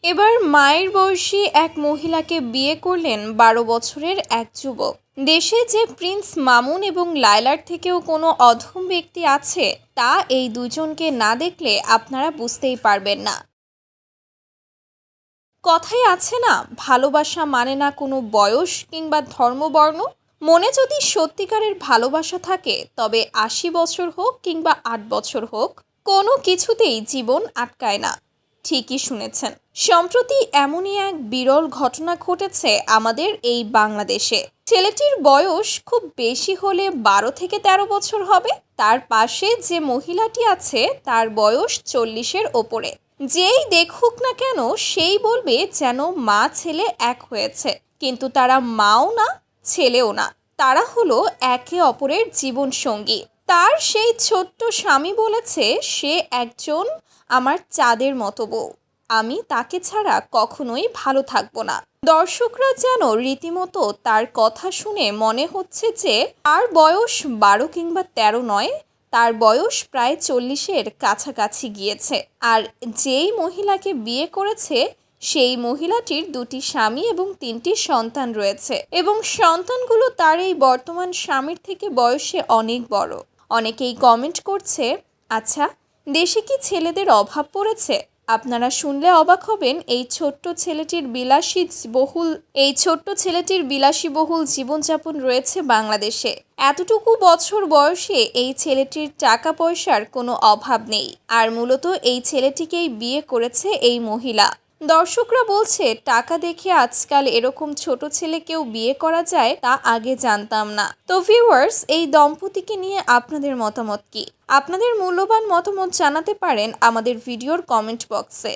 এবার মায়ের বয়সী এক মহিলাকে বিয়ে করলেন ১২ বছরের এক যুবক। দেশে যে প্রিন্স মামুন এবং লায়লার থেকেও কোনো অধম ব্যক্তি আছে তা এই দুজনকে না দেখলে আপনারা বুঝতেই পারবেন না। কথায় আছে না, ভালোবাসা মানে না কোনো বয়স কিংবা ধর্মবর্ণ। মনে যদি সত্যিকারের ভালোবাসা থাকে তবে ৮০ বছর হোক কিংবা ৮ বছর হোক, কোনো কিছুতেই জীবন আটকায় না। ঠিকই শুনেছেন, সম্প্রতি এমনই এক বিরল ঘটনা ঘটেছে আমাদের এই বাংলাদেশে। ছেলেটির বয়স খুব বেশি হলে ১২ থেকে ১৩ বছর হবে। তার পাশে যে মহিলাটি আছে তার বয়স ৪০-এর ওপরে। যেই দেখুক না কেন সেই বলবে যেন মা ছেলে এক হয়েছে, কিন্তু তারা মাও না ছেলেও না। তারা হলো একে অপরের জীবন সঙ্গী। তার সেই ছোট্ট স্বামী বলেছে, সে একজন আমার চাঁদের মতো বউ, আমি তাকে ছাড়া কখনোই ভালো থাকবো না। দর্শকরা যেন রীতিমতো তার কথা শুনে মনে হচ্ছে যে তার বয়স ১২ কিংবা ১৩ নয়, তার বয়স প্রায় ৪০-এর কাছাকাছি গিয়েছে। আর যেই মহিলাকে বিয়ে করেছে সেই মহিলাটির ২টি স্বামী এবং ৩টি সন্তান রয়েছে, এবং সন্তানগুলো তার এই বর্তমান স্বামীর থেকে বয়সে অনেক বড়। অনেকেই কমেন্ট করছে, আচ্ছা, দেশে কি ছেলেদের অভাব পড়েছে? আপনারা শুনলে অবাক হবেন, এই ছোট্ট ছেলেটির বিলাসীবহুল জীবনযাপন রয়েছে বাংলাদেশে। এতটুকু বছর বয়সে এই ছেলেটির টাকা পয়সার কোনো অভাব নেই। আর মূলত এই ছেলেটিকেই বিয়ে করেছে এই মহিলা। দর্শকরা বলছে, টাকা দেখে আজকাল এরকম ছোট ছেলেকেও বিয়ে করা যায় তা আগে জানতাম না। তো ভিউয়ার্স, এই দম্পতিকে নিয়ে আপনাদের মতামত কি? আপনাদের মূল্যবান মতামত জানাতে পারেন আমাদের ভিডিওর কমেন্ট বক্সে।